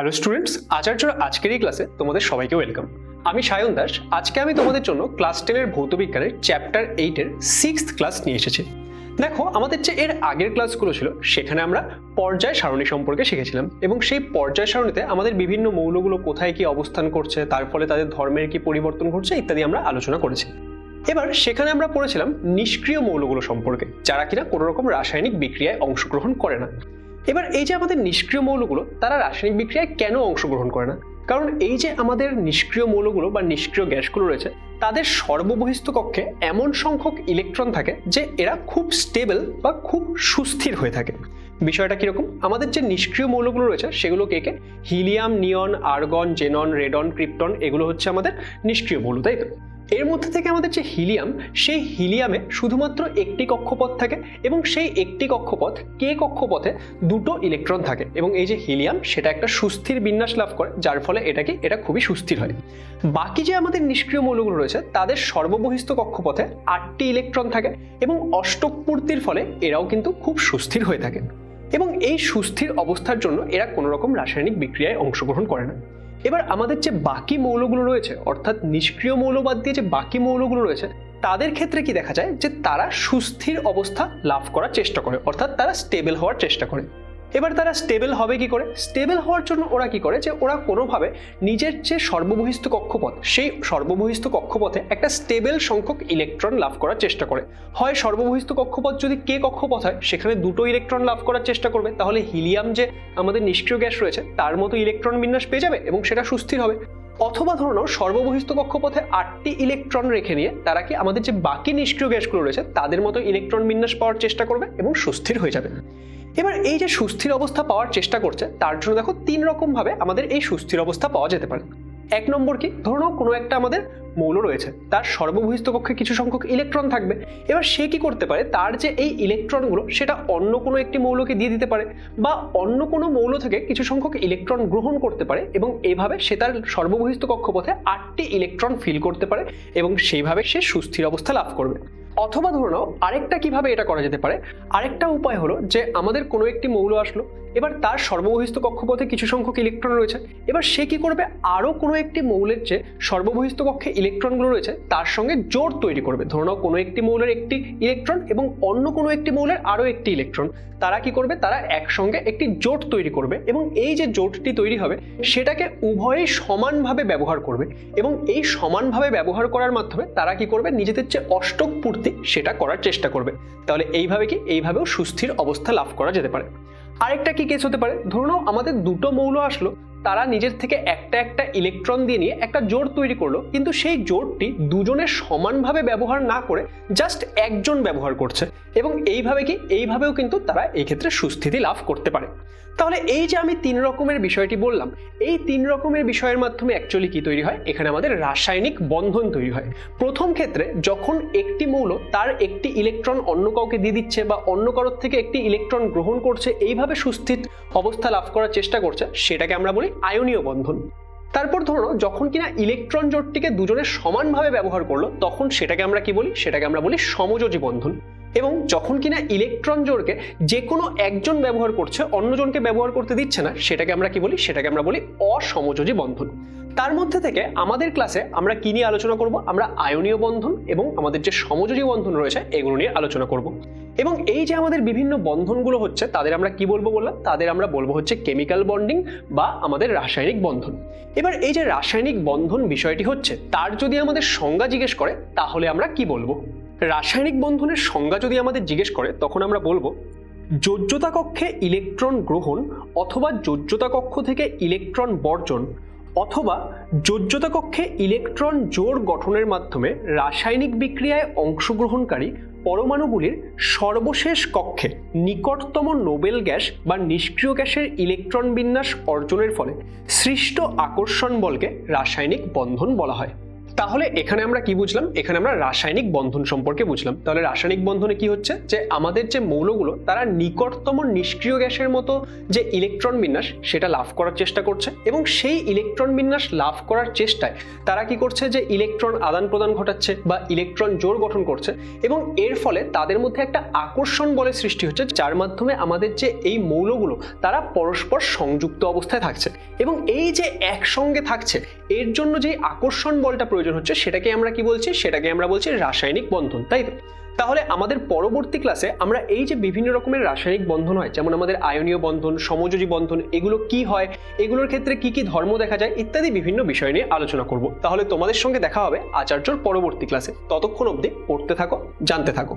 Hello students, আচার্যর আজকের এই ক্লাসে তোমাদের সবাইকে ওয়েলকাম। আমি সায়ন দাস। আজকে আমি তোমাদের জন্য ক্লাস 10-এর ভৌতবিজ্ঞানের চ্যাপ্টার 8-এর 6th ক্লাস নিয়ে এসেছি। দেখো, আমাদের যে এর আগের ক্লাসগুলো ছিল সেখানে আমরা পর্যায় সারণী সম্পর্কে শিখেছিলাম এবং সেই পর্যায় সারণীতে আমাদের বিভিন্ন মৌলগুলো কোথায় কি অবস্থান করছে, তার ফলে তাদের ধর্মের কি পরিবর্তন ঘটছে ইত্যাদি আমরা আলোচনা করেছি। এবার সেখানে আমরা পড়েছিলাম নিষ্ক্রিয় মৌলগুলো সম্পর্কে, যারা কিনা কোনো রকম রাসায়নিক বিক্রিয়ায় অংশগ্রহণ করে না। এবার এই যে আমাদের নিষ্ক্রিয় মৌলগুলো, তারা রাসায়নিক বিক্রিয়ায় কেন অংশগ্রহণ করে না? কারণ এই যে আমাদের নিষ্ক্রিয় মৌলগুলো বা নিষ্ক্রিয় গ্যাসগুলো রয়েছে, তাদের সর্ববহিস্থ কক্ষে এমন সংখ্যক ইলেকট্রন থাকে যে এরা খুব স্টেবল বা খুব সুস্থির হয়ে থাকে। বিষয়টা কিরকম? আমাদের যে নিষ্ক্রিয় মৌলগুলো রয়েছে সেগুলো কে কে? হিলিয়াম, নিয়ন, আর্গন, জেনন, রেডন, ক্রিপ্টন, এগুলো হচ্ছে আমাদের নিষ্ক্রিয় মৌল, তাই তো? এর মধ্যে থেকে আমাদের যে হিলিয়াম, সেই হিলিয়ামে শুধুমাত্র একটি কক্ষপথ থাকে এবং সেই একটি কক্ষপথ কে কক্ষপথে দুটো ইলেকট্রন থাকে এবং এই যে হিলিয়াম সেটা একটা সুস্থির বিন্যাস লাভ করে, যার ফলে এটা খুবই সুস্থির হয়। বাকি যে আমাদের নিষ্ক্রিয় মৌলগুলো রয়েছে তাদের সর্ববহিস্থ কক্ষপথে 8টি ইলেকট্রন থাকে এবং অষ্টক পূর্তির ফলে এরাও কিন্তু খুব সুস্থির হয়ে থাকে এবং এই সুস্থির অবস্থার জন্য এরা কোনো রকম রাসায়নিক বিক্রিয়ায় অংশগ্রহণ করে না। এবার আমাদের যে বাকি মৌলগুলো রয়েছে, অর্থাৎ নিষ্ক্রিয় মৌল বাদ দিয়ে যে বাকি মৌলগুলো রয়েছে, তাদের ক্ষেত্রে কি দেখা যায় যে তারা সুস্থির অবস্থা লাভ করার চেষ্টা করে, অর্থাৎ তারা স্টেবল হওয়ার চেষ্টা করে। এবার তারা স্টেবল হবে কি করে? স্টেবল হওয়ার জন্য ওরা কি করে, যে ওরা কোনোভাবে নিজের যে সর্ববহিস্থ কক্ষপথ, সেই সর্ববহিস্থ কক্ষপথে একটা স্টেবল সংখ্যক ইলেকট্রন লাভ করার চেষ্টা করে। হয় সর্ববহিস্থ কক্ষপথ যদি কে কক্ষপথ হয়, সেখানে দুটো ইলেকট্রন লাভ করার চেষ্টা করবে, তাহলে হিলিয়াম যে আমাদের নিষ্ক্রিয় গ্যাস রয়েছে তার মতো ইলেকট্রন বিন্যাস পেয়ে যাবে এবং সেটা সুস্থির হবে। অথবা ধরুন সর্ববহিস্থ কক্ষপথে 8টি ইলেকট্রন রেখে নিয়ে তারা কি আমাদের যে বাকি নিষ্ক্রিয় গ্যাসগুলো রয়েছে তাদের মতো ইলেকট্রন বিন্যাস পাওয়ার চেষ্টা করবে এবং সুস্থির হয়ে যাবে। এবার এই যে সুস্থির অবস্থা পাওয়ার চেষ্টা করছে, তার জন্য দেখো 3 রকম ভাবে আমাদের এই সুস্থির অবস্থা পাওয়া যেতে পারে। এক নম্বর কি, ধরুন কোনো একটা আমাদের মৌল রয়েছে, তার সর্ববহিস্থ কক্ষে কিছু সংখ্যক ইলেকট্রন থাকবে। এবার সে কি করতে পারে, তার যে এই ইলেকট্রনগুলো সেটা অন্য কোনো একটি মৌলকে দিয়ে দিতে পারে বা অন্য কোনো মৌল থেকে কিছু সংখ্যক ইলেকট্রন গ্রহণ করতে পারে এবং এইভাবে সে তার সর্ববহিস্থ কক্ষপথে 8টি ইলেকট্রন ফিল করতে পারে এবং সেইভাবে সে সুস্থির অবস্থা লাভ করবে। অথবা ধরে নাও আরেকটা কিভাবে এটা করা যেতে পারে, আরেকটা উপায় হলো যে আমাদের কোনো একটি মৌল আসলো, এবার তার সর্ববহিস্থ কক্ষপথে কিছু সংখ্যক ইলেকট্রন রয়েছে, এবার সে কি করবে, আরো কোনো একটি মৌলের যে সর্ববহিস্থ কক্ষে ইলেকট্রনগুলো রয়েছে তার সঙ্গে জোড় তৈরি করবে। ধরে নাও কোনো একটি মৌলের একটি ইলেকট্রন এবং অন্য কোনো একটি মৌলের আরো একটি ইলেকট্রন, তারা কি করবে, তারা একসঙ্গে একটি জোট তৈরি করবে এবং এই যে জোটটি তৈরি হবে সেটাকে উভয়েই সমানভাবে ব্যবহার করবে এবং এই সমানভাবে ব্যবহার করার মাধ্যমে তারা কি করবে, নিজেদের যে অষ্টক পূর্তি সেটা করার চেষ্টা করবে। তাহলে এইভাবেও সুস্থির অবস্থা লাভ করা যেতে পারে। আরেকটা কি কেস হতে পারে, ধরুন আমাদের দুটো মৌল আসলো, তারা নিজের থেকে একটা ইলেকট্রন দিয়ে নিয়ে একটা জোড় তৈরি করলো, কিন্তু সেই জোড়টি দুজনের সমানভাবে ব্যবহার না করে জাস্ট একজন ব্যবহার করছে এবং এইভাবেও কিন্তু তারা এই ক্ষেত্রে সুস্থিতি লাভ করতে পারে। তাহলে এই যে আমি 3 রকমের বিষয়টি বললাম, এই 3 রকমের বিষয়ের মাধ্যমে অ্যাকচুয়ালি কি তৈরি হয়, এখানে আমাদের রাসায়নিক বন্ধন তৈরি হয়। প্রথম ক্ষেত্রে যখন একটি মৌল তার একটি ইলেকট্রন অন্য কাউকে দিয়ে দিচ্ছে বা অন্য কারোর থেকে একটি ইলেকট্রন গ্রহণ করছে, এইভাবে সুস্থির অবস্থা লাভ করার চেষ্টা করছে, সেটাকে আমরা বলি আয়নীয় বন্ধন। তারপর ধরো যখন কিনা ইলেকট্রন জোটটিকে দুজনের সমানভাবে ব্যবহার করলো, তখন সেটাকে আমরা কি বলি, সেটাকে আমরা বলি সমযোজী বন্ধন। এবং যখন কিনা ইলেকট্রন জোড়কে যে কোনো একজন ব্যবহার করছে, অন্যজনকে ব্যবহার করতে দিচ্ছে না, সেটাকে আমরা কি বলি, সেটাকে আমরা বলি অসমযোজী বন্ধন। তার মধ্যে থেকে আমাদের ক্লাসে আমরা কি নিয়ে আলোচনা করব, আমরা আয়নীয় বন্ধন এবং আমাদের যে সমযোজী বন্ধন রয়েছে এগুলো নিয়ে আলোচনা করব। এবং এই যে আমাদের বিভিন্ন বন্ধনগুলো হচ্ছে তাদের আমরা কি বলবো বললাম, তাদের আমরা বলবো হচ্ছে কেমিক্যাল বন্ডিং বা আমাদের রাসায়নিক বন্ধন। এবার এই যে রাসায়নিক বন্ধন বিষয়টি হচ্ছে, তার যদি আমাদের সংজ্ঞা জিজ্ঞেস করে তাহলে আমরা কি বলবো? রাসায়নিক বন্ধনের সংজ্ঞা যদি আমাদের জিজ্ঞেস করে তখন আমরা বলবো যোজ্যতা কক্ষে ইলেকট্রন গ্রহণ অথবা যোজ্যতা কক্ষ থেকে ইলেকট্রন বর্জন অথবা যোজ্যতা কক্ষে ইলেকট্রন জোড় গঠনের মাধ্যমে রাসায়নিক বিক্রিয়ায় অংশগ্রহণকারী পরমাণুগুলির সর্বশেষ কক্ষে নিকটতম নোবেল গ্যাস বা নিষ্ক্রিয় গ্যাসের ইলেকট্রন বিন্যাস অর্জনের ফলে সৃষ্ট আকর্ষণ বলকে রাসায়নিক বন্ধন বলা হয়। তাহলে এখানে আমরা কি বুঝলাম? এখানে আমরা রাসায়নিক বন্ধন সম্পর্কে বুঝলাম। তাহলে রাসায়নিক বন্ধনে কি হচ্ছে, যে আমাদের যে মৌলগুলো তারা নিকটতম নিষ্ক্রিয় গ্যাসের মতো যে ইলেকট্রন বিন্যাস সেটা লাভ করার চেষ্টা করছে, এবং সেই ইলেকট্রন বিন্যাস লাভ করার চেষ্টায় তারা কি করছে, যে ইলেকট্রন আদান প্রদান ঘটাচ্ছে বা ইলেকট্রন জোড় গঠন করছে, এবং এর ফলে তাদের মধ্যে একটা আকর্ষণ বলের সৃষ্টি হচ্ছে, যার মাধ্যমে আমাদের যে এই মৌলগুলো তারা পরস্পর সংযুক্ত অবস্থায় থাকছে। এবং এই যে একসঙ্গে থাকছে এর জন্য যে আকর্ষণ বলটা প্রয়োজন হচ্ছে সেটাকে আমরা কি বলছি? সেটাকে আমরা বলছি রাসায়নিক বন্ধন, তাই তো? তাহলে আমাদের পরবর্তী ক্লাসে আমরা এই যে বিভিন্ন রকমের রাসায়নিক বন্ধন হয়, যেমন আমাদের আয়নীয় বন্ধন, সমযোজী বন্ধন, এগুলো কি হয়, এগুলোর ক্ষেত্রে কি কি ধর্ম দেখা যায় ইত্যাদি বিভিন্ন বিষয় নিয়ে আলোচনা করব। তাহলে তোমাদের সঙ্গে দেখা হবে আচার্যর পরবর্তী ক্লাসে। ততক্ষণ অবধি পড়তে থাকো, জানতে থাকো।